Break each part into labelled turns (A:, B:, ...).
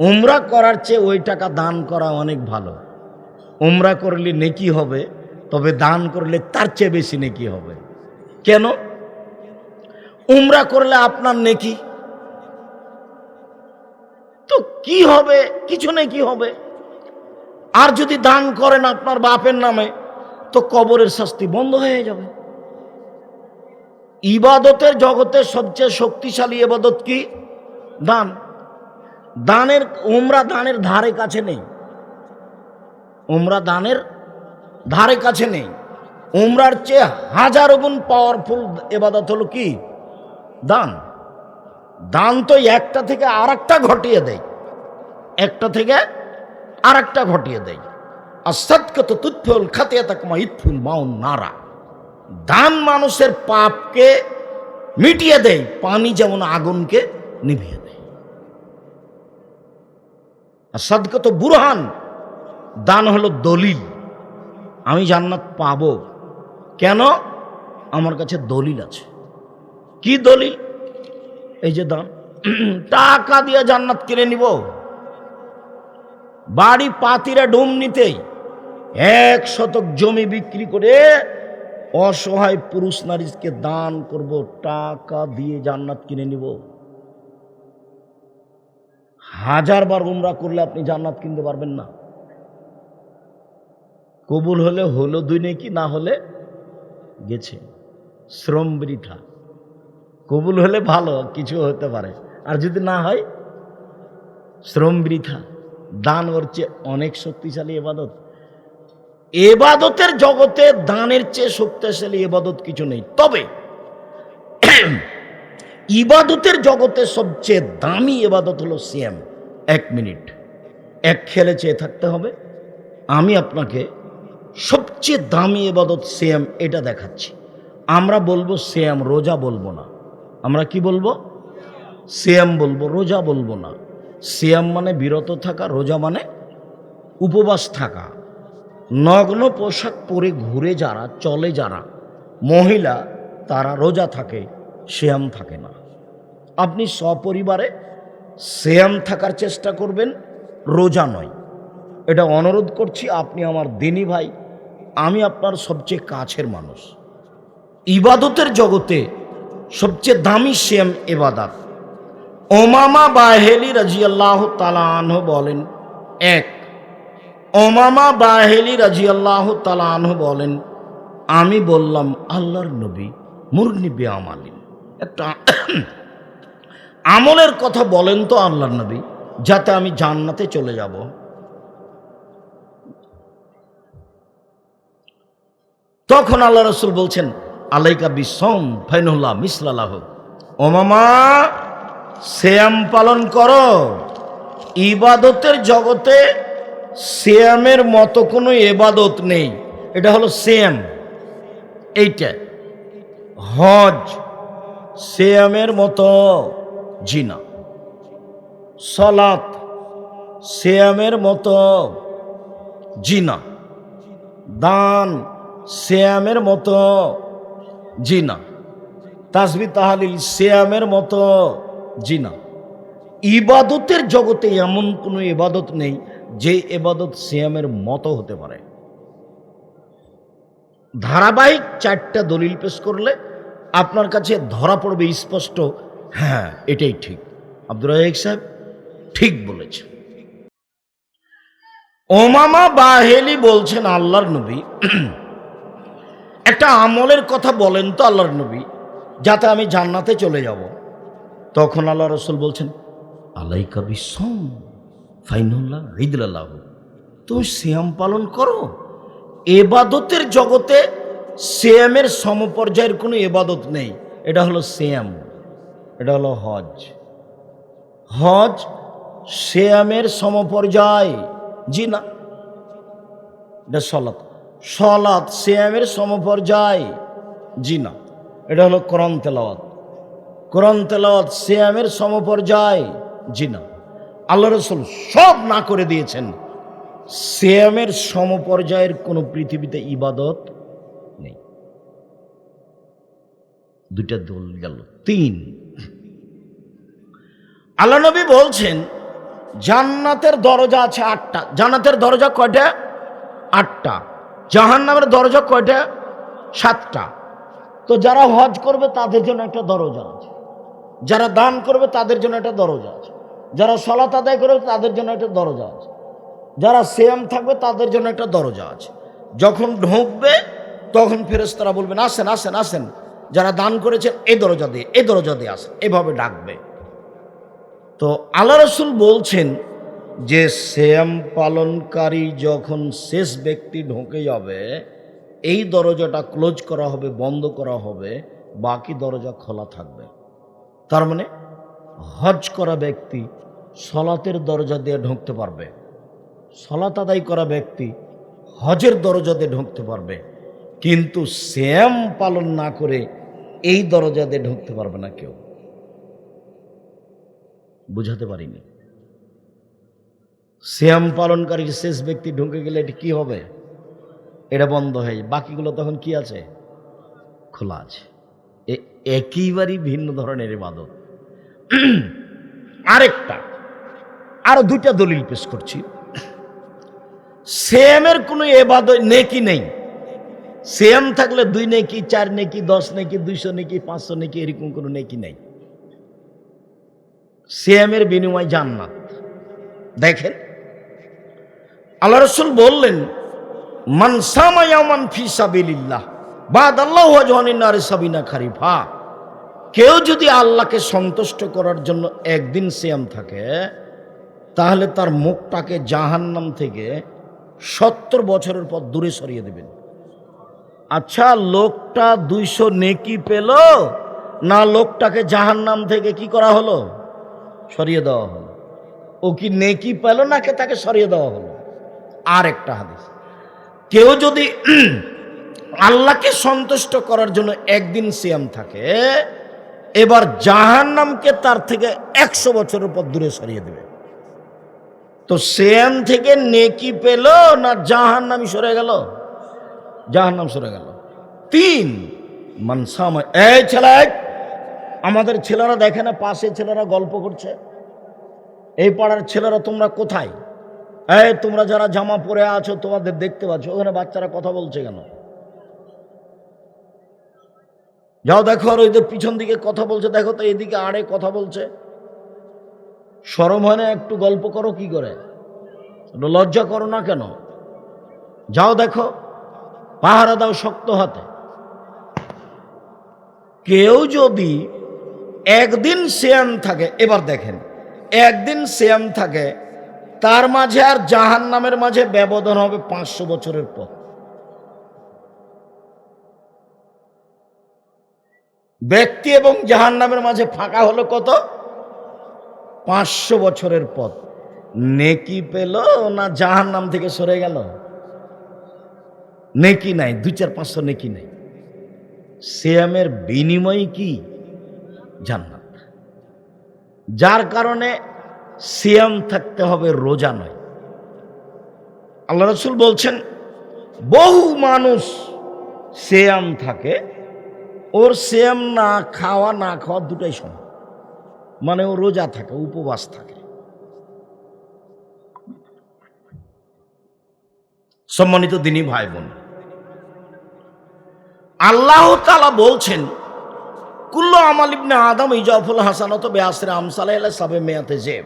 A: উমরা করার চেয়ে ওই টাকা দান করা অনেক ভালো। উমরা করলে নেকি হবে, তবে দান করলে তার চেয়ে বেশি নেকি হবে। কেন? উমরা করলে আপনার নেকি তো কি হবে? কিছু নেকি হবে। আর যদি দান করেন আপনার বাপের নামে, তো কবরের শাস্তি বন্ধ হয়ে যাবে। ইবাদতের জগতে সবচেয়ে শক্তিশালী ইবাদত কি? দান। দানের উমরা দানের ধারে কাছে নেই। উমরা দানের ধারে কাছে নেই। উমরার চেয়ে হাজার গুণ পাওয়ারফুল ইবাদত হলো কি? দান। দান তো একটা থেকে আরেকটা ঘটিয়ে দেয়, একটা থেকে আরেকটা ঘটিয়ে দেয়। আর সৎকত তুৎফুল খাতিয়াতাকমা ইতফুল মাউন নারা। দান মানুষের পাপকে মিটিয়ে দেয়, পানি যেমন আগুনকে নিভিয়ে দেয়। আর সদকত বুরহান, দান হলো দলিল। আমি জান্নাত পাবো কেন? আমার কাছে দলিল আছে। কি দলিল? এই যে দান। টাকা দিয়ে জান্নাত কিনে নিব? বাড়ি পাতিরা ডুম নিতেই 1 শতক জমি বিক্রি করে অসহায় পুরুষ নারীকে দান করব, টাকা দিয়ে জান্নাত কিনে নিব? 1000 বার উমরা করলে আপনি জান্নাত কিনতে পারবেন না। কবুল হলে হলো 2 নেকি, না হলে গেছে শ্রম বৃথা। কবুল হলে ভালো কিছু হতে পারে, আর যদি না হয় শ্রম বৃথা। দান ওর চেয়ে অনেক শক্তিশালী ইবাদত। ইবাদতের জগতে দানের চেয়ে শক্তিশালী ইবাদত কিছু নেই। তবে ইবাদতের জগতে সবচেয়ে দামি ইবাদত হলো সিয়াম। 1 মিনিট এক খেলে চেয়ে থাকতে হবে। আমি আপনাকে সবচেয়ে দামি ইবাদত সিয়াম এটা দেখাচ্ছি। আমরা বলবো সিয়াম, রোজা বলবো না। আমরা কি বলবো? সিয়াম বলবো, রোজা বলবো না। সিয়াম মানে বিরত থাকা, রোজা মানে উপবাস থাকা। নগ্ন পোশাক পরে ঘুরে যারা চলে, যারা মহিলা, তারা রোজা থাকে, সিয়াম থাকে না। আপনি সপরিবারে সিয়াম থাকার চেষ্টা করবেন, রোজা নয়। এটা অনুরোধ করছি। আপনি আমার দিনী ভাই, আমি আপনার সবচেয়ে কাছের মানুষ। ইবাদতের জগতে সবচেয়ে দামি সিয়াম ইবাদত। উমামা বাহেলি রাদিয়াল্লাহু তাআলা আনহু বলেন, উমামা বাহেলি রাদিয়াল্লাহু তাআলা আনহু বলেন, আমি বললাম, আল্লাহর নবী, মুরনি বি আমালিন, একটা আমলের কথা বলেন তো আল্লাহর নবী, যাতে আমি জান্নাতে চলে যাব। তখন আল্লাহ রাসূল বলছেন, আলাইকা বিসম ফাইনুল্লাহ মিসলালাহু। উমামা, সিয়াম পালন করো। ইবাদতের জগতে সিয়ামের মতো কোনো ইবাদত নেই। এটা হলো সিয়াম। এইটা হজ সিয়ামের মতো জিনা। সালাত সিয়ামের মতো জিনা। দান সিয়ামের মতো জিনা। তাসবিহ তাহলিল সিয়ামের মতো জিনা। ইবাদতের জগতে এমন কোনো ইবাদত নেই যে ইবাদত সিয়ামের মতো হতে পারে। ধারাবাহিক 4টা দলিল পেশ করলে আপনার কাছে ধরা পড়বে স্পষ্ট, হ্যাঁ এটাই ঠিক। আব্দুর রাজ্জাক সাহেব ঠিক বলেছেন। উমামা বাহেলি বলছেন, আল্লাহর নবী, একটা আমলের কথা বলেন তো আল্লাহর নবী, যাতে আমি জান্নাতে চলে যাব। তখন আল্লাহ রাসূল বলছেন, আলাইকা বিসম ফাইনুল্লাহ রিদলাল্লাহু। তুমি সিয়াম পালন করো। ইবাদতের জগতে সিয়ামের সমপর্যায়ের কোনো ইবাদত নেই। এটা হলো সিয়াম, এটা হলো হজ। হজ সিয়ামের সমপর্যায়, জি না। এটা সালাত, সালাত সিয়ামের সমপর্যায়, জি না। এটা হলো কোরআন তেলাওয়াত, কোরআন তেলাওয়াত সিয়ামের সমপর্যায়, জি না। আল্লাহ রাসূল সব না করে দিয়েছেন। সিয়ামের সমপর্যায়ের কোনো পৃথিবীতে ইবাদত নেই। 2টা দল গেল। 3, আল্লাহ নবী বলছেন, জান্নাতের দরজা আছে 8টা। জান্নাতের দরজা কয়টা? 8টা। জাহান্নামের দরজা কয়টা? 7টা। তো যারা হজ করবে তাদের জন্য একটা দরজা আছে, যারা দান করবে তাদের জন্য একটা দরজা আছে, যারা সালাত আদায় করবে তাদের জন্য একটা দরজা আছে, যারা সিয়াম থাকবে তাদের জন্য একটা দরজা আছে। যখন ঢুকবে তখন ফেরেশতারা বলবেন আসেন আসেন আসেন, যারা দান করেছেন এই দরজা দিয়ে, এই দরজা দিয়ে আসেন, এভাবে ডাকবে। তো আল্লাহ রাসূল বলছেন যে সিয়াম পালনকারী যখন শেষ ব্যক্তি ঢুকে যাবে, এই দরজাটা ক্লোজ করা হবে, বন্ধ করা হবে, বাকি দরজা খোলা থাকবে। তার মানে হজ করা ব্যক্তি সলাতের দরজা দিয়ে ঢুকতে পারবে, সলাত আদায় করা ব্যক্তি হজের দরজা দিয়ে ঢুকতে পারবে, কিন্তু সিয়াম পালন না করে এই দরজা দিয়ে ঢুকতে পারবে না কেউ। বুঝাতে পারিনি? সিয়াম পালনকারী শেষ ব্যক্তি ঢুকে গেলে এটা কি হবে? এটা বন্ধ হয়ে যায়, বাকিগুলো তখন কি আছে? খোলা আছে। একেবারেই ভিন্ন ধরনের ইবাদত। আরো 2টা দলিল পেশ করছি। সিয়ামের কোনো ইবাদত নেকি নেই। সিয়াম থাকলে 2 নেকি, 4 নেকি, 10 নেকি, 200 নেকি, 500 নেকি, এরকম কোনো নেকি নেই। সিয়ামের বিনিময় জান্নাত। দেখেন আল্লাহ রাসূল বললেন মান সামা ইয়াওমান ফি সাবিলিল্লাহ বাদাল্লাহু ওয়াজহানিন নারি সাবিনা খারিফা। কেউ যদি আল্লাহকে সন্তুষ্ট করার জন্য একদিন সিয়াম থাকে, তাহলে তার মুখটাকে জাহান্নাম থেকে 70 বছরের পর দূরে সরিয়ে দেবেন। আচ্ছা, লোকটা 200 নেকি পেল না লোকটাকে জাহান্নাম থেকে কি করা হলো? সরিয়ে দেওয়া হলো। ও কি নেকি পেল নাকি তাকে সরিয়ে দেওয়া হলো? আর একটা হাদিস, কেউ যদি আল্লাহকে সন্তুষ্ট করার জন্য একদিন সিয়াম থাকে, এবার জাহান্নামকে তার থেকে 100 বছরের পর দূরে সরিয়ে দেবে। তো সিয়াম থেকে নেকি পেল না জাহান্নামই সরে গেল? জাহান্নাম সরে গেল। 3 মানসামা। এই ছেলে, আমাদের ছেলেরা দেখে না পাশে ছেলেরা গল্প করছে, এই পাড়ার ছেলেরা তোমরা কোথায়? এই তোমরা যারা জামা পরে আছো তোমাদের দেখতে পাচ্ছ, ওখানে বাচ্চারা কথা বলছে কেন? যাও দেখো, আর ওইদের পিছন দিকে কথা বলছে দেখো তো, এদিকে আড়ে কথা বলছে। শরম হয় না একটু গল্প করো? কি করে লজ্জা করো না কেন? যাও দেখো, পাহারা দাও শক্ত হাতে। কেউ যদি একদিন সিয়াম থাকে, এবার দেখেন একদিন সিয়াম থাকে, তার মাঝে আর জাহান্নামের মাঝে ব্যবধান হবে 500 বছরের পর। ব্যক্তি এবং জাহান্নামের মাঝে ফাঁকা হলো কত? 500 বছরের পর। নেকি পেল না জাহান্নাম থেকে সরে গেল? নেকি নাই, 2-4-500 নেকি নাই। সিয়ামের বিনিময় কি? জান্নাত। যার কারণে সিয়াম থাকতে হবে, রোজা নয়। আল্লাহ রাসূল বলছেন বহু মানুষ সিয়াম থাকে, ওর সিয়াম না খাওয়া না খাওয়া দুটাই সমান, মানে ও রোজা থাকে, উপবাস থাকে। সম্মানিত দিনী ভাই বোন, আল্লাহ তাআলা বলছেন কুল্লু আমাল ইবনে আদম ইজাফুল হাসানাত বিআশরি আমসালিহা ইলা 700 জিব।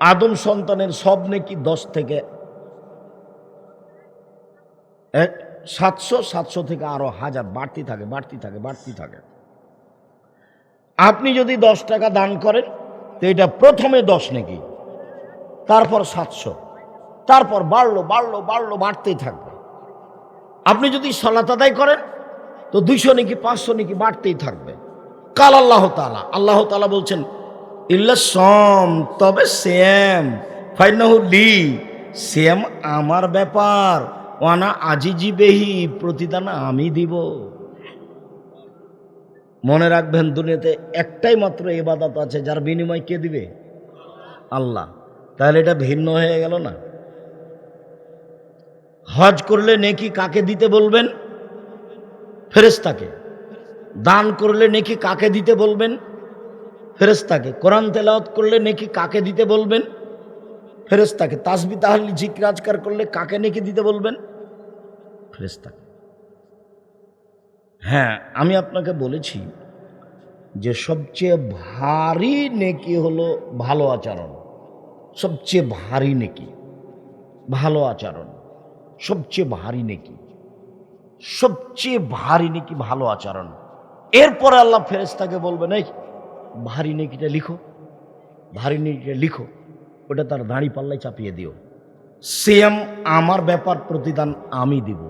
A: আদম সন্তানের সব নেকি 10 থেকে 700 থেকে আরো 1000 বাড়তি থাকে, বাড়তি থাকে, বাড়তি থাকে। আপনি যদি 10 টাকা দান করেন তো এটা প্রথমে 10 নেকি, তারপর 700, তারপর বাড়লো বাড়লো বাড়লো বাড়তেই থাকবে। আপনি যদি সালাত আদায় করেন তো 200 নেকি 500 নেকি বাড়তেই থাকবে। কাল আল্লাহ তাআলা, আল্লাহ তাআলা বলছেন ইল্লা সম, তবে সিয়াম ফাইনাহু লি, সিয়াম আমার ব্যাপার, ওয়ানা আজিজি বেহি, প্রতিদান আমি দিব। মনে রাখবেন দুনিয়াতে একটাই মাত্র ইবাদত আছে যার বিনিময় কে দিবে? আল্লাহ। তাহলে এটা ভিন্ন হয়ে গেল না? হজ করলে নেকি কাকে দিতে বলবেন? ফেরেশতাকে। দান করলে নেকি কাকে দিতে বলবেন? ফেরেশতাকে। কোরআন তেলাওয়াত করলে নেকি কাকে দিতে বলবেন? ফেরেশতাকে। তাসবিহ তাহলিল জিকির আজকার করলে কাকে নেকি দিতে বলবেন? ফেরেশতাকে। হ্যাঁ, আমি আপনাকে বলেছি যে সবচেয়ে ভারী নেকি হলো ভালো আচরণ। সবচেয়ে ভারী নেকি ভালো আচরণ, সবচেয়ে ভারী নেকি, সবচেয়ে ভারী নেকি ভালো আচরণ। এরপরে আল্লাহ ফেরেশতাকে বলবেন, এই ভারী নেকিটা লিখো, ভারী নেকিটা লিখো, ওটা তার দাঁড়ি পাল্লায় চাপিয়ে দিও। সেম আমার ব্যাপার, প্রতিদান আমি দিব।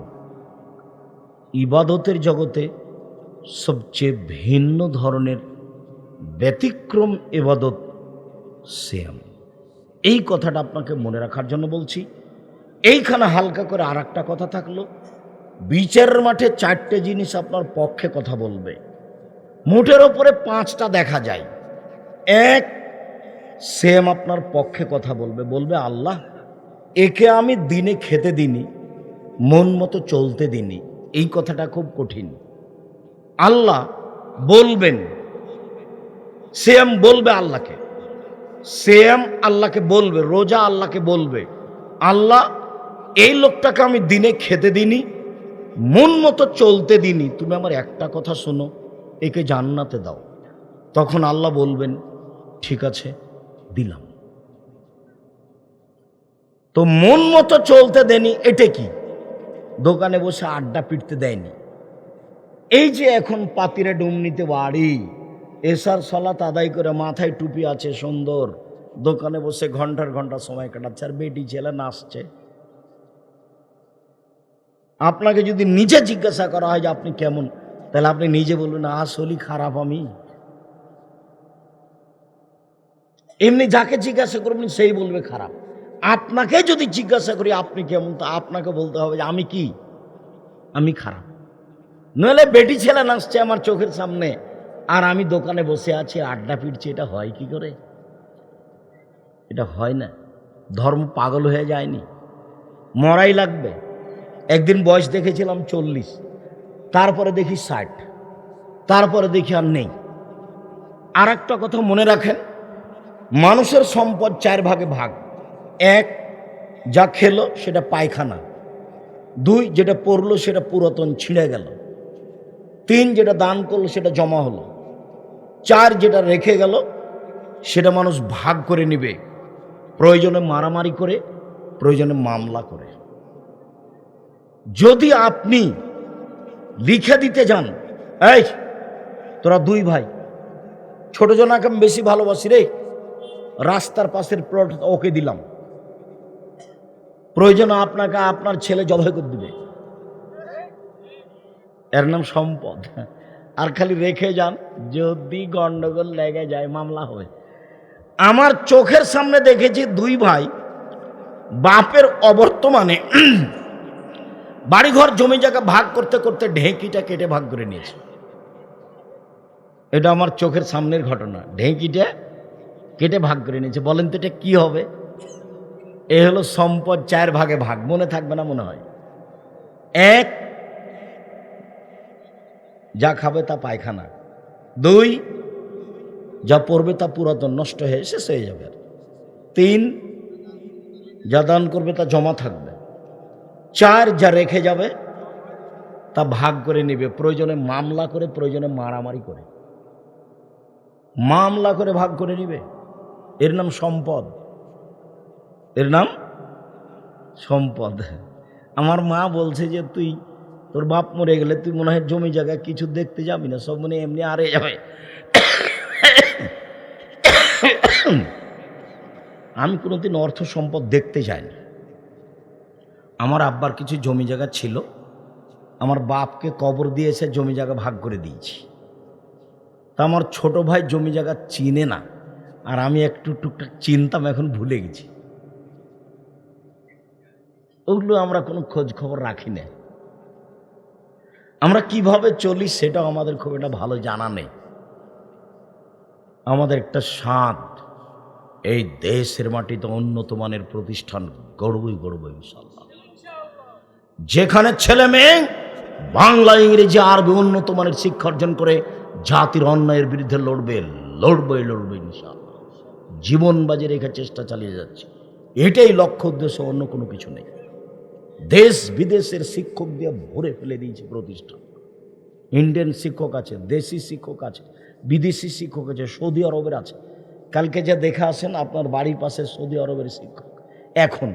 A: ইবাদতের জগতে সবচেয়ে ভিন্ন ধরনের ব্যতিক্রম ইবাদত সেম। এই কথাটা আপনাকে মনে রাখার জন্য বলছি। এইখানে হালকা করে আর একটা কথা থাকলো, বিচারের মাঠে 4টে জিনিস আপনার পক্ষে কথা বলবে, মুঠের ওপরে 5টা দেখা যায়। এক, সেম আপনার পক্ষে কথা বলবে, বলবে আল্লাহ একে আমি দিনে খেতে দিনি, মন মতো চলতে দিনি। এই কথাটা খুব কঠিন। আল্লাহ বলবেন, সেম বলবে আল্লাহকে, সেম আল্লাহকে বলবে, রোজা আল্লাহকে বলবে, আল্লাহ এই লোকটাকে আমি দিনে খেতে দিনি, মন মতো চলতে দিনি, তুমি আমার একটা কথা শোনো, একে জান্নাতে দাও। তখন আল্লাহ বলবেন ঠিক আছে দিলাম। তো মন মতো চলতে দেনি, এটা কি? দোকানে বসে আড্ডা পিটতে দেয়নি। এই যে এখন পাতিরে ডুমনিতে বাড়ি, এশার সালাত আদায় করে মাথায় টুপি আছে সুন্দর, দোকানে বসে ঘন্টার ঘন্টা সময় কাটাচ্ছে, আর বেটি ছেলে নাচছে। আপনাকে যদি নিজে জিজ্ঞাসা করা হয় যে আপনি কেমন, তাহলে আপনি নিজে বলবেন আসলেই খারাপ আমি। এমনি যাকে জিজ্ঞাসা করবেন সেই বলবে খারাপ। আপনাকে যদি জিজ্ঞাসা করি আপনি কেমন, তা আপনাকে বলতে হবে যে আমি কি, আমি খারাপ। নইলে বেটি ছেলে নাচছে আমার চোখের সামনে আর আমি দোকানে বসে আছি আড্ডা পিটছি, এটা হয় কি করে? এটা হয় না। ধর্ম পাগল হয়ে যায়নি, মরাই লাগবে। একদিন বয়স দেখেছিলাম 40, তারপরে দেখি 60, তারপরে দেখি আর নেই। আর একটা কথা মনে রাখেন, মানুষের সম্পদ 4 ভাগে ভাগ। 1, যা খেলো সেটা পায়খানা। 2, যেটা পড়লো সেটা পুরাতন ছিঁড়ে গেল। 3, যেটা দান করলো সেটা জমা হলো। 4, যেটা রেখে গেল সেটা মানুষ ভাগ করে নিবে, প্রয়োজনে মারামারি করে, প্রয়োজনে মামলা করে। যদি আপনি লিখে দিতে যান, এই তোরা 2 ভাই, ছোট জনাকে আমি বেশি ভালোবাসি রে, রাস্তার পাশের প্লট ওকে দিলাম, প্রয়োজন আপনাকে আপনার ছেলে জবাই করে দিবে, এর নাম সম্পদ। আর খালি রেখে যান, যদি গন্ডগোল লেগে যায় মামলা হবে। আমার চোখের সামনে দেখেছি 2 ভাই বাপের অবর্তমানে বাড়িঘর জমি জায়গা ভাগ করতে করতে ঢেঁকিটা কেটে ভাগ করে নিয়েছে। এটা আমার চোখের সামনের ঘটনা। ঢেঁকিটা কেটে ভাগ করে নিয়েছে। বলেন তো এটা কি হবে? এ হলো সম্পদ 4 ভাগে ভাগ। মনে থাকবে না মনে হয়। 1, যা খাবে তা পায়খানা। 2, যা পড়বে তা পুরাতন নষ্ট হয়ে শেষ হয়ে যাবে। 3, যা দান করবে তা জমা থাকবে। 4, যা রেখে যাবে তা ভাগ করে নেবে, প্রয়োজনে মামলা করে, প্রয়োজনে মারামারি করে, মামলা করে ভাগ করে নিবে। এর নাম সম্পদ, এর নাম সম্পদ। আমার মা বলছে যে তুই, তোর বাপ মরে গেলে তুই মনে হয় জমি জায়গা কিছু দেখতে যাবি না, সব মনে এমনি আরে যাবে। আমি কোনোদিন অর্থ সম্পদ দেখতে যাইনি। আমার আব্বার কিছু জমি জায়গা ছিল, আমার বাপকে কবর দিয়েছে, জমি জায়গা ভাগ করে দিয়েছি। তা আমার ছোট ভাই জমি জায়গা চিনে না, আর আমি একটু টুকটাক চিনতাম, এখন ভুলে গেছি। ওগুলো আমরা কোনো খোঁজ খবর রাখি না। আমরা কিভাবে চলি সেটাও আমাদের খুব একটা ভালো জানা নেই। আমাদের একটা স্বাদ, এই দেশের মাটিতে উন্নত মানের প্রতিষ্ঠান গড়বই গড়ব ইনশাআল্লাহ। যেখানে ছেলে মেয়ে বাংলা, ইংরেজি, আরবি উন্নত মানের শিক্ষা অর্জন করে জাতির অন্যায়ের বিরুদ্ধে লড়বে ইনশাআল্লাহ। জীবন বাজি রেখে চেষ্টা চালিয়ে যাচ্ছে। এটাই লক্ষ্য উদ্দেশ্য, অন্য কোনো কিছু নেই। দেশ বিদেশের শিক্ষক দিয়ে ভরে ফেলে দিয়েছে প্রতিষ্ঠান। ইন্ডিয়ান শিক্ষক আছে, দেশি শিক্ষক আছে, বিদেশি শিক্ষক আছে, সৌদি আরবের আছে। কালকে যে দেখে আসেন আপনার বাড়ির পাশে সৌদি আরবের শিক্ষক। এখন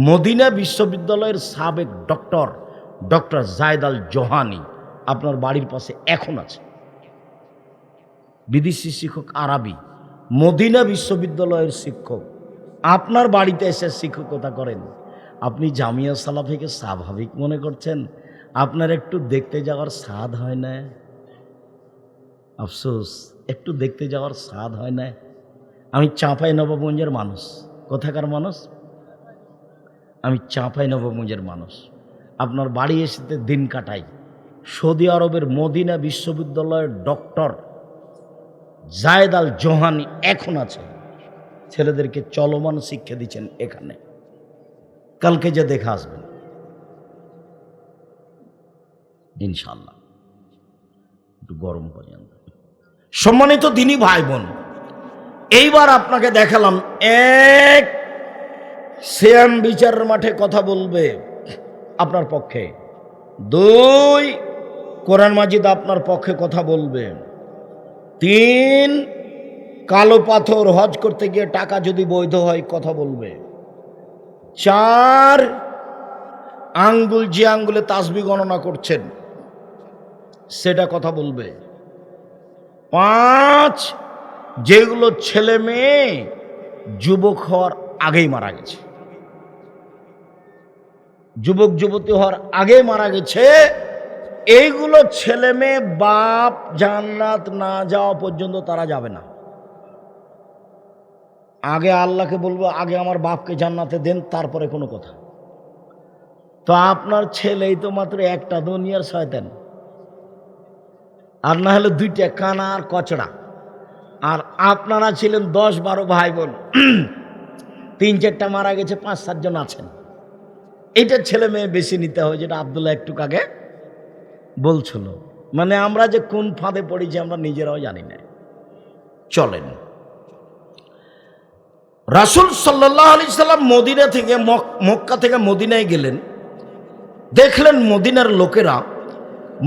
A: মদিনা বিশ্ববিদ্যালয়ের সাবেক ডক্টর জায়েদ আল জোহানি আপনার বাড়ির পাশে এখন আছে। বিদেশি শিক্ষক আরবি, মদিনা বিশ্ববিদ্যালয়ের শিক্ষক আপনার বাড়িতে এসে শিক্ষকতা করেন। আপনি জামিয়া সালাফিকে স্বাভাবিক মনে করছেন? আপনার একটু দেখতে যাওয়ার স্বাদ হয় না? আফসোস, একটু দেখতে যাওয়ার স্বাদ হয় না? আমি চাঁপাইনবাবগঞ্জের মানুষ। কোথাকার মানুষ? আমি চাঁপাইনবাবগঞ্জের মানুষ। আপনার বাড়ি এসে দিন কাটাই। সৌদি আরবের মদিনা বিশ্ববিদ্যালয়ের ডক্টর জায়েদ আল জোহানি এখন আছে, ছেলেদেরকে চলমান শিক্ষা দিচ্ছেন এখানে। কালকে যে দেখে আসবেন ইনশাল্লাহ। একটু গরম পর্যন্ত। সম্মানিত দিনী ভাই বোন, এইবার আপনাকে দেখালাম এক, সিএম বিচারের মাঠে কথা বলবে আপনার পক্ষে। দুই, কোরআন মাজিদ আপনার পক্ষে কথা বলবে। তিন, কালো পাথর হজ করতে গিয়ে টাকা যদি বৈধ হয় কথা বলবে। চার, আঙ্গুল যে আঙ্গুলে তাসবিহ গণনা করছেন সেটা কথা বলবে। পাঁচ, যেগুলো ছেলে মেয়ে যুবক হওয়ার আগেই মারা গেছে, যুবক যুবতী হওয়ার আগেই মারা গেছে, এইগুলো ছেলে মেয়ে বাপ জান্নাত না যাওয়া পর্যন্ত তারা যাবে না। আগে আল্লাহকে বলবো, আগে আমার বাপকে জান্নাতে দেন, তারপরে কোনো কথা। তো আপনার ছেলেই তো মাত্র একটা, দুনিয়ার শয়তান, আর না হলে দুইটা, কানা আর কচড়া। আর আপনারা ছিলেন 10-12 ভাই বোন, 3-4টা মারা গেছে, 5-7 জন আছেন। এটা ছেলে মেয়ে বেশি নিতে হয়, যেটা আব্দুল্লাহ একটু আগে বলছিল। মানে আমরা যে কোন ফাঁদে পড়েছি আমরা নিজেরাও জানি না। চলেন, রাসূল সাল্লাল্লাহু আলাইহি সাল্লাম মদিনা থেকে মক্কা থেকে মদিনায় গেলেন। দেখলেন মদিনার লোকেরা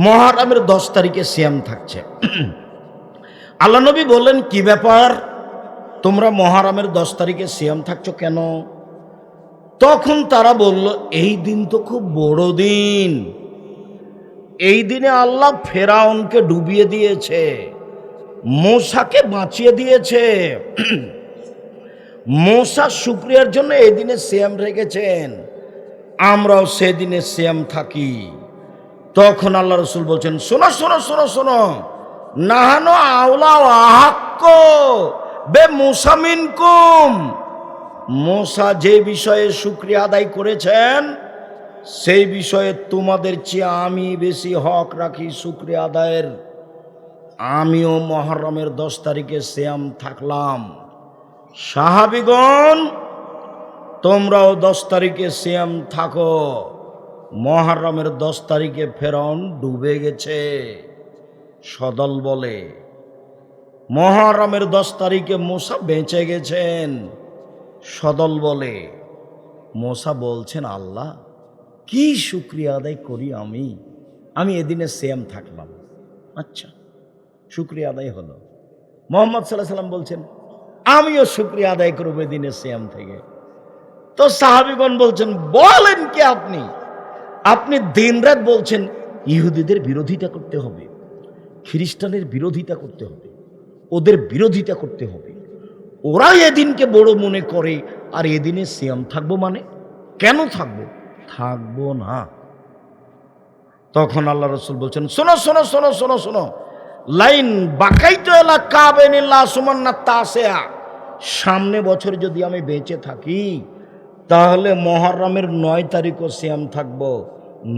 A: মুহররমের 10 তারিখে সিয়াম থাকছে। আল্লাহ নবী বললেন, কি ব্যাপার, তোমরা মুহররমের 10 তারিখে সিয়াম থাকছো কেন? তখন তারা বলল, এই দিন তো খুব বড় দিন, এই দিনে আল্লাহ ফেরাউনকে ডুবিয়ে দিয়েছে, মূসাকে বাঁচিয়ে দিয়েছে, মূসা শুকরিয়ার জন্য এই দিনে সিয়াম রেখেছেন, আমরাও সেদিনে সিয়াম থাকি। তখন আল্লাহ রাসূল বলছেন, শোনো শোনো শোনো শোনো, নাহানু আওলা আহাক্ক বে মূসা মিনকুম, মূসা যে বিষয়ে শুকরিয়া আদায় করেছেন সেই বিষয়ে তোমাদের চেয়ে আমি বেশি হক রাখি শুকরিয়া আদায়ের। আমিও মুহররমের 10 তারিখে সিয়াম থাকলাম, সাহাবীগণ তোমরাও 10 তারিখে সিয়াম থাকো। মুহররমের 10 তারিখে ফেরাউন ডুবে গেছে, সদল বলে। মুহররমের 10 তারিখে মূসা বেঁচে গেছেন, সদল বলে। মূসা বলছেন, আল্লাহ কি শুকরিয়া আদায় করি আমি এদিনে সিয়াম থাকলাম। আচ্ছা, শুকরিয়া আদায় হলো। মুহাম্মদ সাল্লাল্লাহু আলাইহি সাল্লাম বলছেন, আমিও শুকরিয়া আদায় করব এদিনে সিয়াম থেকে। তো সাহাবীগণ বলছেন, বলেন কি আপনি দিনরাত বলছেন ইহুদিদের বিরোধিতা করতে হবে, খ্রিস্টানের বিরোধিতা করতে হবে, ওদের বিরোধিতা করতে হবে, ওরা এদিনকে বড় মনে করে, আর এদিনে সিয়াম থাকবো মানে? কেন থাকবো? থাকবো না। তখন আল্লাহ রাসূল বলছেন, শোনো শোনো শোনো শোনো শোনো, লাইন বাকাইতু আলা কাবিনিল্লাহ সুমান্না তাসিয়া, সামনে বছর যদি আমি বেঁচে থাকি তাহলে মুহররমের 9 তারিখও সিয়াম থাকবো।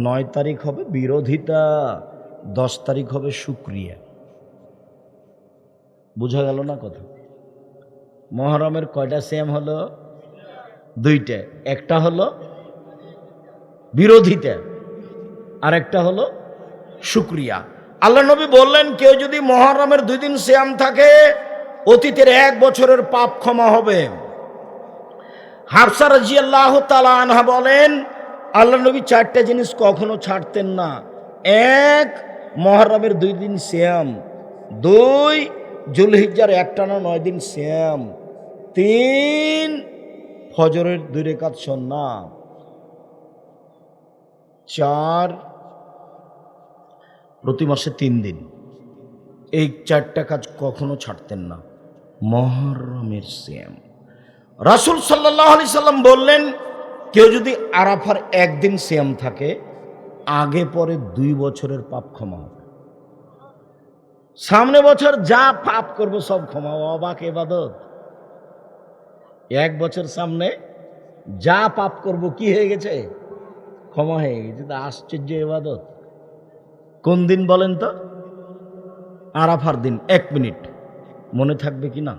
A: 9 তারিখ হবে বিরোধিতা, 10 তারিখ হবে শুকরিয়া। বোঝা গেল না কথা? মুহররমের কয়টা সিয়াম হলো? 2টা। একটা হলো বিরোধিতা, আর একটা হলো শুকরিয়া। আল্লাহ নবী বললেন, কেউ যদি মুহররমের 2 দিন সিয়াম থাকে অতীতের 1 বছরের পাপ ক্ষমা হবে। হাফসা রাদিয়াল্লাহু তাআলা আনহা বলেন, আল্লাহ নবী চারটা জিনিস কখনো ছাড়তেন না। এক, মুহররমের 2 দিন সিয়াম। 2, যুলহিজ্জার একটানা 9 দিন সিয়াম। 3, ফজরের 2 রাকাত সুন্নাত। 4, প্রতি মাসে 3 দিন। এই 4টা কাজ কখনো ছাড়তেন না। মুহররমের সিয়াম। রাসূল সাল্লাল্লাহু আলাইহি সাল্লাম বললেন, কেউ যদি আরাফার একদিন সিয়াম থাকে, আগে পরে 2 বছরের পাপ ক্ষমা হবে। সামনে বছর যা পাপ করব সব ক্ষমা। অবাক ইবাদত! 1 বছর সামনে যা পাপ করব কি হয়ে গেছে? ক্ষমা হয়ে গেছে। তা আশ্চর্য ইবাদত। কোন দিন বলেন তো? আরাফার দিন। 1 মিনিট মনে থাকবে কি না?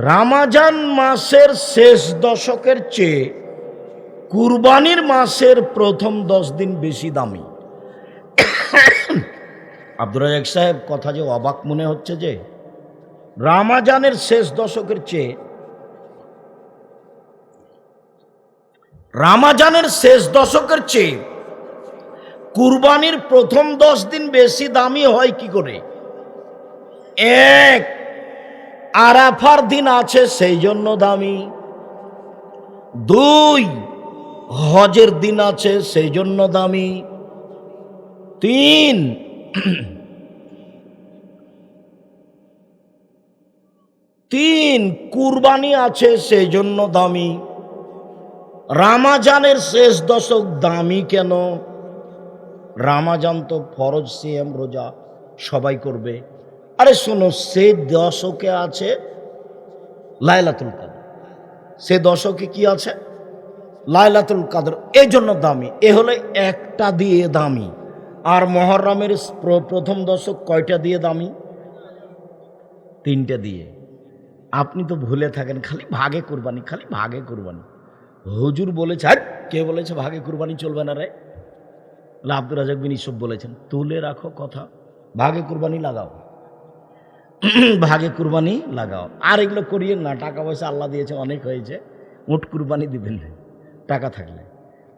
A: রমজান মাসের শেষ দশকের চেয়ে কুরবানির মাসের প্রথম 10 দিন বেশি দামি। আব্দুর রাজ্জাক সাহেব, কথা যে অবাক মনে হচ্ছে যে রমজানের শেষ দশকের চেয়ে কুরবানির প্রথম 10 দিন বেশি দামি হয় কি করে? 1, আরাফার দিন আছে সেই জন্য দামি। 2, হজের দিন আছে সেই জন্য দামি। 3, কুরবানি আছে সেই জন্য দামি। রমজানের শেষ দশক দামি কেন? রমজান তো ফরজ সিয়াম, রোজা সবাই করবে। আরে শোনো, সে দশকে আছে লাইলাতুল কদর। সে দশকে কি আছে? লাইলাতুল কদর। এই জন্য দামি। এ হলে একটা দিয়ে দামি। আর মুহররমের প্রথম দশক কয়টা দিয়ে দামি? 3টে দিয়ে। আপনি তো ভুলে থাকেন, খালি ভাগে কুরবানি, খালি ভাগে কুরবানি। হুজুর বলেছে, কে বলেছে ভাগে কুরবানি চলবে না রে? আব্দুর রাজ্জাক বিন ইউসুফ বলেছেন। তুলে রাখো কথা, ভাগে কুরবানি লাগাও, ভাগে কুরবানি লাগাও। আর এগুলো করিয়েন না। টাকা পয়সা আল্লাহ দিয়েছে, অনেক হয়েছে। উট কুরবানি দিবেন টাকা থাকলে,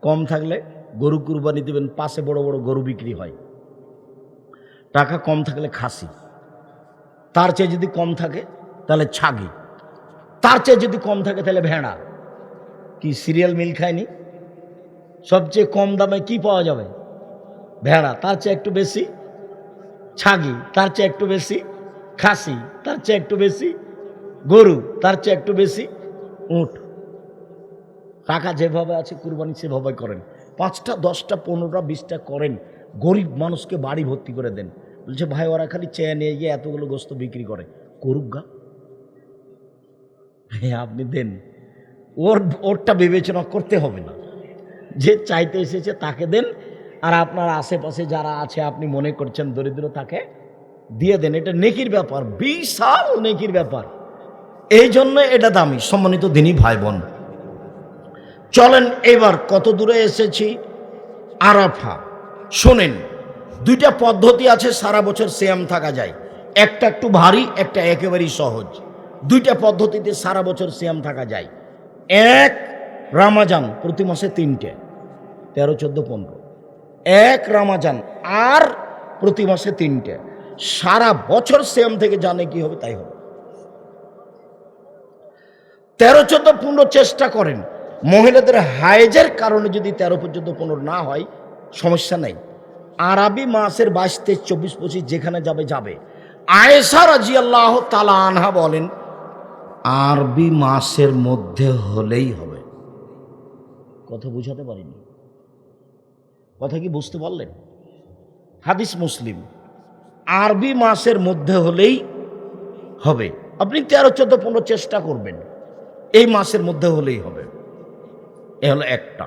A: কম থাকলে গরু কুরবানি দিবেন। পাশে বড় বড় গরু বিক্রি হয়। টাকা কম থাকলে খাসি, তার চেয়ে যদি কম থাকে তাহলে ছাগি, তার চেয়ে যদি কম থাকে তাহলে ভেড়া। কি সিরিয়াল মিল খায়নি? সবচেয়ে কম দামে কি পাওয়া যাবে? ভেড়া। তার চেয়ে একটু বেশি ছাগি, তার চেয়ে একটু বেশি খাসি, তার চেয়ে একটু বেশি গরু, তার চেয়ে একটু বেশি উট। টাকা যেভাবে আছে কুরবানি সেভাবে করেন। 5টা 10টা 15টা 20টা করেন। গরিব মানুষকে বাড়ি ভর্তি করে দেন। বলছে ভাই, ওরা খালি চেয়ে নিয়ে গিয়ে এতগুলো গোস্ত বিক্রি করে, করুক গা। হ্যাঁ, আপনি দেন। ওরটা বিবেচনা করতে হবে না। যে চাইতে এসেছে তাকে দেন। আর আপনার আশেপাশে যারা আছে আপনি মনে করছেন দরিদ্র, তাকে দিয়ে দেন। এটা নেকির ব্যাপার, বিশাল নেকির ব্যাপার। এই জন্য এটা দামি। সম্মানিত দিনী ভাই বোন, চলেন এবার কত দূরে এসেছি। আরাফা। শোনেন, 2টা পদ্ধতি আছে সারা বছর সিয়াম থাকা যায়। একটা একটু ভারী, একটা একেবারেই সহজ। 2টা পদ্ধতিতে সারা বছর সিয়াম থাকা যায়। 1, রমজান প্রতি মাসে 3টে, 13, 14, 15। 1 রমজান আর প্রতি মাসে 3টে। সারা বছর সিয়াম থেকে জানে কি হবে তাই হবে। 13, 14, 15 চেষ্টা করেন। মহিলাদের হায়েজের কারণে যদি 13, 14, 15 না হয় সমস্যা নেই। আরবি মাসের 22, 23, 24, 25 যেখানে যাবে যাবে। আয়েশা রাদিয়াল্লাহু তাআলা আনহা বলেন, আরবি মাসের মধ্যে হলেই হবে। কথা বুঝাতে পারিনি? কথা কি বুঝতে পারলেন? হাদিস মুসলিম। আরবি মাসের মধ্যে হলেই হবে। আপনি 13, 14, 15 চেষ্টা করবেন, এই মাসের মধ্যে হলেই হবে। এ হলো একটা।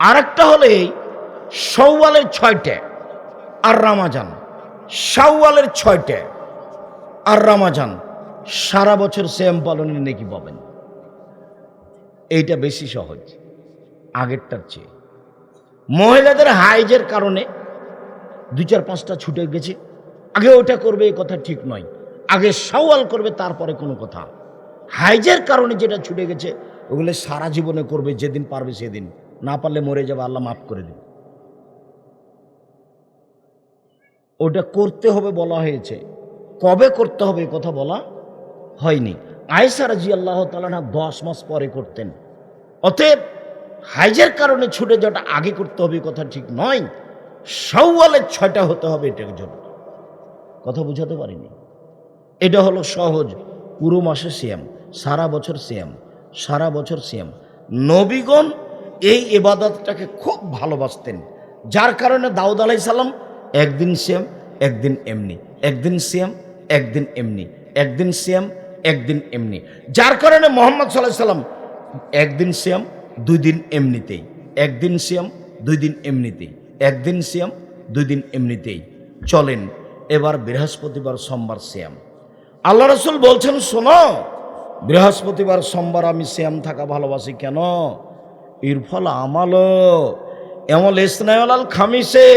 A: আরেকটা হলে শাওয়ালের 6টে আর রমজান। শাওয়ালের 6টে আর রমজান। সারা বছর সিয়াম পালনের নেকি পাবেন। এইটা বেশি সহজ আগেরটার চেয়ে। মহিলাদের হাইজের কারণে 2, 4, 5টা ছুটে গেছে, আগে ওটা করবে, এই কথা ঠিক নয়। আগে শাওয়াল করবে, তারপরে কোনো কথা। হাইজের কারণে যেটা ছুটে গেছে ওগুলো সারা জীবনে করবে, যেদিন পারবে সেদিন, না পারলে মরে যাবে, আল্লাহ মাফ করে দিন। ওটা করতে হবে বলা হয়েছে, কবে করতে হবে কথা বলা হয়নি। আয়েশা রাদিয়াল্লাহু তাআলা 10 মাস পরে করতেন। অতএব হাইজের কারণে ছুটে যাওয়াটা আগে করতে হবে কথা ঠিক নয়, শাওয়ালের 6টা হতে হবে এটার জন্য। কথা বুঝাতে পারিনি? এটা হলো সহজ, পুরো মাসে সিয়াম, সারা বছর সিয়াম, সারা বছর সিয়াম। নবীগণ এই ইবাদতটাকে খুব ভালোবাসতেন, যার কারণে দাউদ আলাইহিস সালাম একদিন সিয়াম একদিন এমনি, একদিন সিয়াম একদিন এমনি, একদিন সিয়াম একদিন এমনি, যার কারণে মুহাম্মদ সাল্লাল্লাহু আলাইহি সাল্লাম একদিন সিয়াম 2 দিন এমনিতেই, একদিন সিয়াম 2 দিন এমনিতেই, একদিন সিয়াম 2 দিন এমনিতেই চলেন। এবার বৃহস্পতিবার সোমবার সিয়াম। আল্লাহ রাসূল বলছেন, শোনো, বৃহস্পতিবার সোমবার আমি সিয়াম থাকা ভালোবাসি। কেন? ইরফল আমালো এমল ইসনায়লাল খামিসে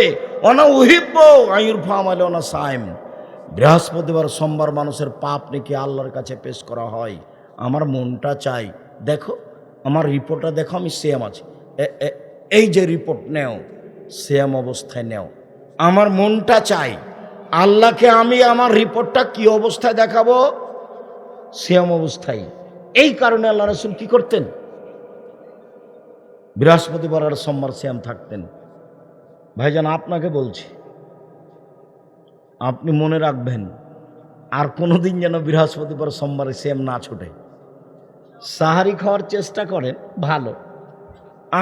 A: অনা উহিব্ব আইরফা আমালে অনা সাইম। বৃহস্পতিবার সোমবার মানুষের পাপ নাকি আল্লাহর কাছে পেশ করা হয়। আমার মনটা চাই, দেখো আমার রিপোর্টটা দেখো, আমি সিয়াম আছি, এই যে রিপোর্ট নেও, সিয়াম অবস্থায় নেও। আমার মনটা চাই আল্লাহকে আমি আমার রিপোর্টটা কি অবস্থায় দেখাবো? সিয়াম অবস্থায়। এই কারণে আল্লাহ রাসূল কি করতেন? বৃহস্পতিবার আর সোমবার সিয়াম থাকতেন। ভাইজান আপনাকে বলছি, আপনি মনে রাখবেন আর কোনোদিন যেন বৃহস্পতিবার সোমবারে সিয়াম না ছুটে। সাহারি খাওয়ার চেষ্টা করেন, ভালো।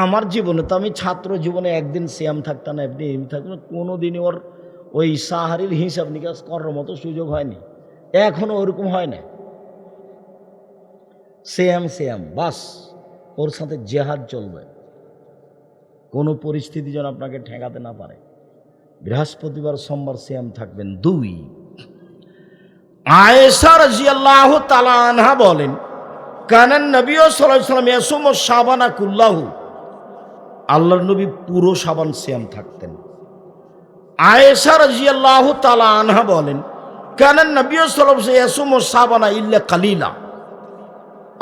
A: আমার জীবনে তো, আমি ছাত্র জীবনে একদিন সিয়াম থাকতাম, একদিন এমনি থাকতাম, কোনোদিনই ওর ওই সাহারির হিসাব নিকাশ করার মতো সুযোগ হয়নি, এখনো ওরকম হয় না। সিয়াম সিয়াম বাস, ওর সাথে জেহাদ চলবে, কোনো পরিস্থিতি যেন আপনাকে ঠেকাতে না পারে। বৃহস্পতিবার সোমবার সিয়াম থাকবেন। 2, আয়েশা রাদিয়াল্লাহু তাআলা আনহা বলেন, কানান নবী সাল্লাল্লাহু আলাইহি ওয়াসাল্লাম ইয়াসুমু শাবানা কুল্লাহু, আল্লাহর নবী পুরো শাবান সিয়াম থাকতেন। আয়েশা রাদিয়াল্লাহু তাআলা আনহা বলেন, কানান নবী সাল্লাল্লাহু আলাইহি ওয়াসাল্লাম ইয়াসুমু শাবানা ইল্লা কালিলা,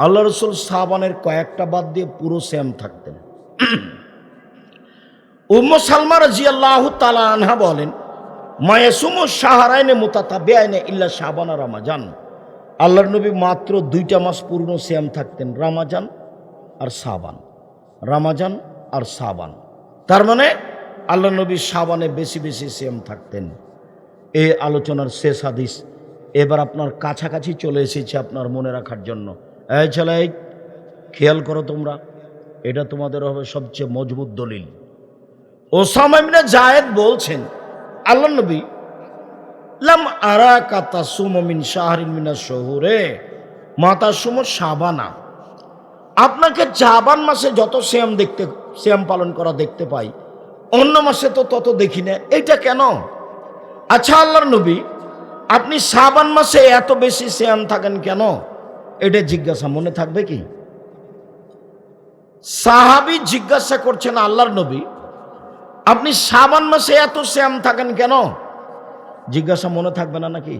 A: আল্লাহ রাসূল শাবানের কয়েকটা বাদ দিয়ে পুরো সিয়াম থাকতেন। উম্মু সালমা রাদিয়াল্লাহু তাআলা আনহা বলেন, মায়াসুমু শাহরাইনে মুতাতাবিআইনে ইল্লা শাবান আর রমাজান, আল্লাহর নবী মাত্র 2টা মাস পূর্ণ সিয়াম থাকতেন, রমাজান আর শাবান, রমাজান আর শাবান। তার মানে আল্লাহর নবী শাবানে বেশি বেশি সিয়াম থাকতেন। এই আলোচনার শেষ হাদিস, এবার আপনার কাছাকাছি চলে এসেছে আপনার মনে রাখার জন্য। এই ছেলে, খেয়াল করো তোমরা, এটা তোমাদের হবে সবচেয়ে মজবুত দলিল। ওসামা ইবনে যায়েদ বলছেন, আল্লাহর নবী লাম আরাকা তাসুমু মিন শাহরিন মিনাশ শুহুরে মা তাসুমু শাবানা, আপনাকে শাবান মাসে যত সিয়াম পালন করা দেখতে পাই, অন্য মাসে তো তত দেখি না, এটা কেন? আচ্ছা আল্লাহর নবী, আপনি শাবান মাসে এত বেশি সিয়াম থাকেন কেন? এটা জিজ্ঞাসা মনে থাকবে কি? সাহাবী জিজ্ঞাসা করছেন, আল্লাহর নবী আপনি শাবান মাসে এত সিয়াম থাকেন কেন? জিজ্ঞাসা মনে থাকবে না নাকি?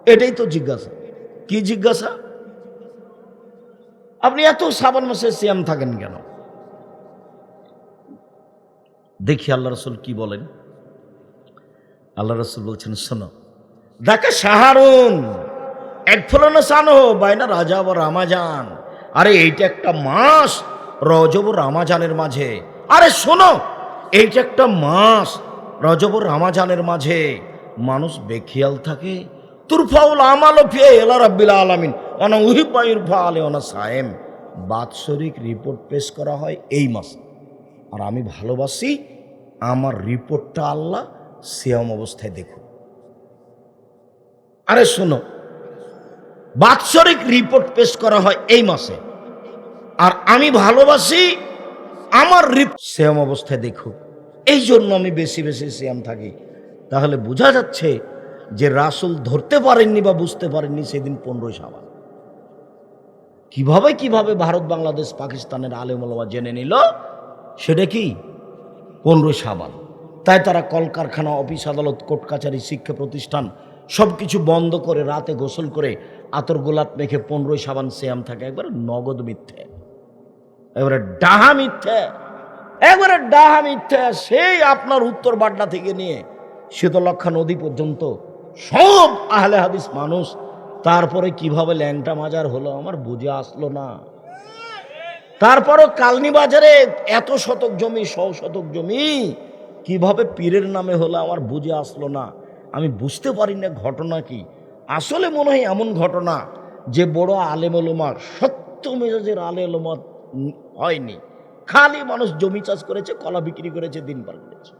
A: এটাই তো জিজ্ঞাসা। কি জিজ্ঞাসা? আপনি এত শাবান মাসে সিয়াম থাকেন কেন? দেখি আল্লাহ রাসূল কি বলেন। আল্লাহ রাসূল বলছেন, শোনো, দেখা শাহরুন একফলনা সানো বাইনা রাজাব ও রামাজান, আরে এইটা একটা মাস রজব ও রামাজানের মাঝে। আরে শোনো, এইটা একটা মাস রজব ও রামাজানের মাঝে মানুষ বেখিয়াল থাকে। তুরফাউল আমাল ফিয়ে এলা রাব্বিল আলামিন অনা উহিব্বা ইরফা আলে অনা সায়েম, বাৎসরিক রিপোর্ট পেশ করা হয় এই মাসে, আর আমি ভালোবাসি আমার রিপোর্টটা আল্লাহ সিয়াম অবস্থায় দেখুন। আরে শোনো, বাৎসরিক রিপোর্ট পেশ করা হয় এই মাসে, আর আমি ভালোবাসি আমার সিয়াম অবস্থায় দেখুক, এই জন্য আমি বেশি বেশি সিয়াম থাকি। তাহলে বোঝা যাচ্ছে যে রাসূল ধরতে পারেননি বা বুঝতে পারেননি সেদিন 15 শাবান। কিভাবে ভারত বাংলাদেশ পাকিস্তানের আলেম ওলামা জেনে নিল সেটা কি 15 শাবান। তাই তারা কলকারখানা, অফিস আদালত, কোর্ট কাছারি, শিক্ষা প্রতিষ্ঠান সব কিছু বন্ধ করে রাতে গোসল করে আতর গোলাপ মেখে 15 সাবান সিয়াম থাকে, একবারে নগদ মিথ্যে, এবারে ডাহা মিথ্যে, একবারে ডাহা মিথ্যে। সেই আপনার উত্তর বাড্ডা থেকে নিয়ে শীতলক্ষা নদী পর্যন্ত সব আহলে হাদিস মানুষ, তারপরে কিভাবে ল্যাংটা মাজার হলো আমার বুঝে আসলো না। তারপরও কালনি বাজারে এত শতক জমি, 100 শতক জমি কিভাবে পীরের নামে হলো আমার বুঝে আসলো না। আমি বুঝতে পারি না ঘটনা কি। আসলে মনে হয় এমন ঘটনা যে বড় আলেম ওলামা, সত্য মেজাজের আলেম ওলামা হয়নি, খালি মানুষ জমি চাষ করেছে, কলা বিক্রি করেছে, দিন পার করেছে।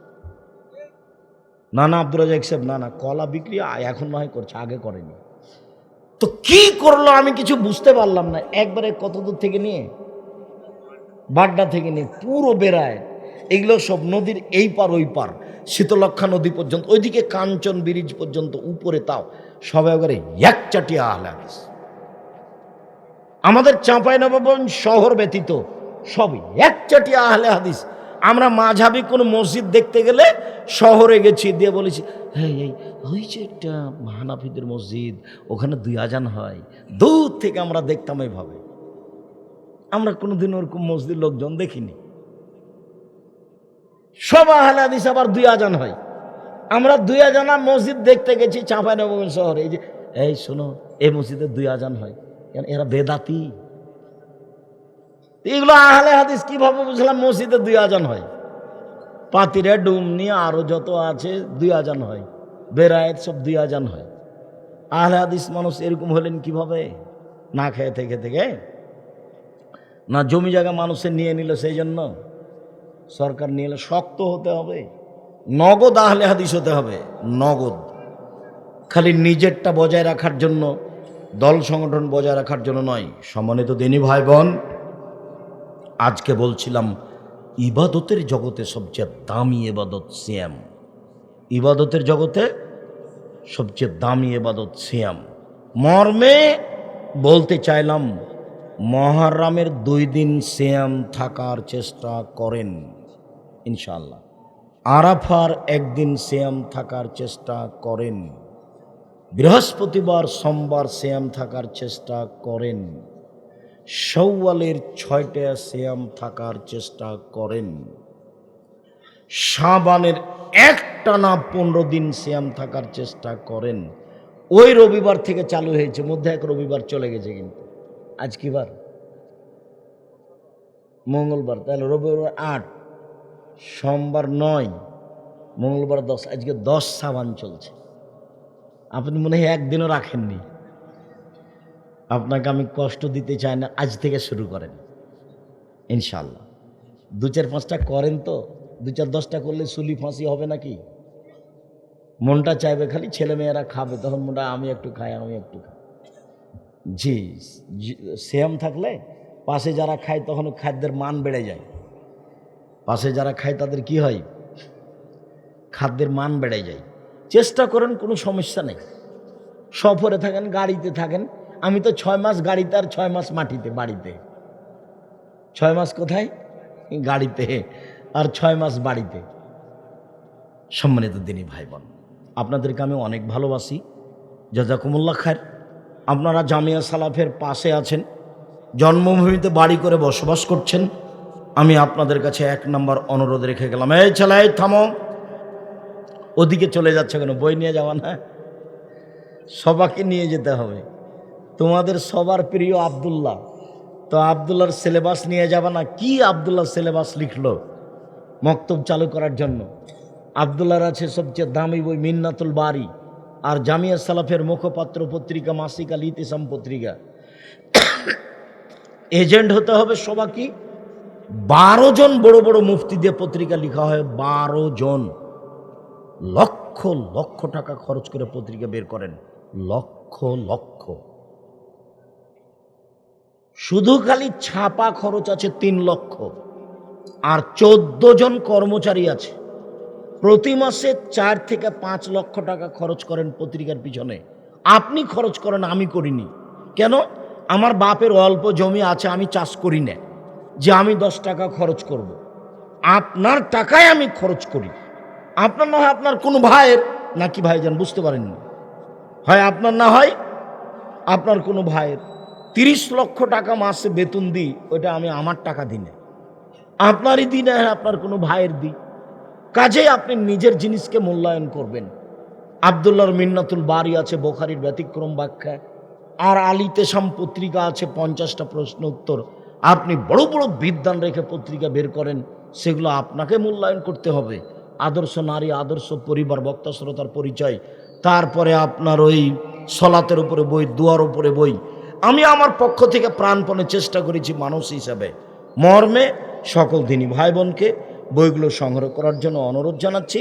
A: না না আব্দুর রাজাক সাহেব, না না, কলা বিক্রি এখন নয় করছে, আগে করেনি। তো কি করলো আমি কিছু বুঝতে পারলাম না। একবারে কত দূর থেকে নিয়ে, বাড্ডা থেকে নিয়ে পুরো বেড়ায়, এগুলো সব নদীর এই পার ওই পার, শীতলক্ষা নদী পর্যন্ত, ওইদিকে কাঞ্চন ব্রিজ পর্যন্ত উপরে, তাও সব একবারে একচাটিয়া আহলে হাদিস। আমাদের চাঁপাইনবাবগঞ্জ শহর ব্যতীত সবই একচাটিয়া আহলে হাদিস। আমরা মাঝাবি কোনো মসজিদ দেখতে গেলে শহরে গেছি, দিয়ে বলেছি হ্যাঁ এই ওই যে একটা হানাফিদের মসজিদ, ওখানে 2 আজান হয়। দূর থেকে আমরা দেখতাম এইভাবে। আমরা কোনোদিন ওরকম মসজিদ লোকজন দেখিনি। সব আহলে হাদিস, আবার 2 আজান হয়। আমরা 2 আজানা মসজিদ দেখতে গেছি চাঁপাইনবাবগঞ্জ শহরে। এই যে এই শোনো, এই মসজিদে 2 আজান হয়, এরা বেদাতি। এগুলো আহলে হাদিস কিভাবে বুঝলাম মসজিদে 2 আজান হয়? পাতিরে ডুমনি আরো যত আছে 2 আজান হয়, বেরায়েত সব 2 আজান হয়। আহলে হাদিস মানুষ এরকম হলেন কিভাবে? না খেয়ে থেকে থেকে, না জমি জায়গা মানুষের নিয়ে নিল সেই জন্য সরকার নিয়ে এলো। শক্ত হতে হবে, নগদ আহলে হাদিস হতে হবে, নগদ। খালি নিজেরটা বজায় রাখার জন্য, দল সংগঠন বজায় রাখার জন্য নয়। সম্মানিত দিনী ভাই বোন, আজকে বলছিলাম ইবাদতের জগতে সবচেয়ে দামি ইবাদত সিয়াম। ইবাদতের জগতে সবচেয়ে দামি ইবাদত সিয়াম মর্মে বলতে চাইলাম, মুহররমের 2 দিন সিয়াম থাকার চেষ্টা করেন ইনশাআল্লাহ। আরাফার 1 দিন সিয়াম থাকার চেষ্টা করেন। বৃহস্পতিবার সোমবার সিয়াম থাকার চেষ্টা করেন। শাওয়ালের 6টা সিয়াম থাকার চেষ্টা করেন। শাবানের একটানা 15 দিন সিয়াম থাকার চেষ্টা করেন। ওই রবিবার থেকে চালু হয়েছে, মধ্যে এক রবিবার চলে গেছে, কিন্তু আজ কি বার? মঙ্গলবার। তাহলে রবিবার 8, সোমবার 9, মঙ্গলবার 10, আজকে 10 শাবান চলছে। আপনি মনে হয় একদিনও রাখেননি। আপনাকে আমি কষ্ট দিতে চাই না, আজ থেকে শুরু করেন ইনশাআল্লাহ। 2-4-5টা করেন তো, 2-4-10টা করলে সুলি ফাঁসি হবে নাকি? মনটা চাইবে খালি ছেলেমেয়েরা খাবে, তখন মনটা আমি একটু খাই, আমি একটু খাই। জি, সিয়াম থাকলে পাশে যারা খায় তখন খাদ্যের মান বেড়ে যায়। পাশে যারা খায় তাদের কি হয়? খাদ্যের মান বেড়ে যায়। চেষ্টা করেন, কোনো সমস্যা নেই। সফরে থাকেন, গাড়িতে থাকেন। আমি তো 6 মাস গাড়িতে আর 6 মাস মাটিতে, বাড়িতে। 6 মাস কোথায়? গাড়িতে, আর 6 মাস বাড়িতে। সম্মানিত দিনী ভাই বোন, আপনাদেরকে আমি অনেক ভালোবাসি, জাযাকুমুল্লাহ খায়ের। আপনারা জামিয়া সালাফের পাশে আছেন, জন্মভূমিতে বাড়ি করে বসবাস করছেন। আমি আপনাদের কাছে 1 নম্বর অনুরোধ রেখে গেলাম, এই ছেলে থামো, ওদিকে চলে যাচ্ছে কেন? বই নিয়ে যাওয়া না, সবাকে নিয়ে যেতে হবে। তোমাদের সবার প্রিয় আব্দুল্লাহ, তো আব্দুল্লাহর সিলেবাস নিয়ে যাবে না? কি আব্দুল্লাহ সিলেবাস লিখলো মক্তব চালু করার জন্য? আব্দুল্লাহর আছে সবচেয়ে দামি বই মিন্নাতুল বারি, আর জামিয়া সালাফের মুখপাত্র পত্রিকা মাসিক আল ইতিসাম পত্রিকা। এজেন্ট হতে হবে সবাইকে। 12 জন বড় বড় মুফতি দিয়ে পত্রিকা লেখা হয়। 12 জন লক্ষ লক্ষ টাকা খরচ করে পত্রিকা বের করেন, লক্ষ লক্ষ। শুধু খালি ছাপা খরচ আছে 3 লক্ষ, আর 14 জন কর্মচারী আছে। প্রতি মাসে 4 থেকে 5 লক্ষ টাকা খরচ করেন পত্রিকার পিছনে। আপনি খরচ করেন, আমি করিনি। কেন? আমার বাপের অল্প জমি আছে, আমি চাষ করি না যে আমি 10 টাকা খরচ করব। আপনার টাকায় আমি খরচ করি। আপনার না হয় আপনার কোনো ভাইয়ের, নাকি ভাইজান বুঝতে পারেননি, হয় আপনার না হয় আপনার কোনো ভাইয়ের 30 লক্ষ টাকা মাসে বেতন দিই, ওটা আমি আমার টাকা দিনে, আপনারই দিনে, আপনার কোনো ভাইয়ের দিই। কাজেই আপনি নিজের জিনিসকে মূল্যায়ন করবেন। আব্দুল্লাহর মিন্নাতুল বারি আছে বোখারির ব্যতিক্রম ব্যাখ্যা, আর আলিতেসাম পত্রিকা আছে 50টা প্রশ্ন উত্তর। আপনি বড় বড় বিদ্বান রেখে পত্রিকা বের করেন, সেগুলো আপনাকে মূল্যায়ন করতে হবে। আদর্শ নারী, আদর্শ পরিবার, বক্তা শ্রোতার পরিচয়, তারপরে আপনার ওই সলাতের উপরে বই, দুয়ার উপরে বই। আমি আমার পক্ষ থেকে প্রাণপণে চেষ্টা করেছি মানুষ হিসাবে, মর্মে সকল দিনী ভাই বোনকে বইগুলো সংগ্রহ করার জন্য অনুরোধ জানাচ্ছি।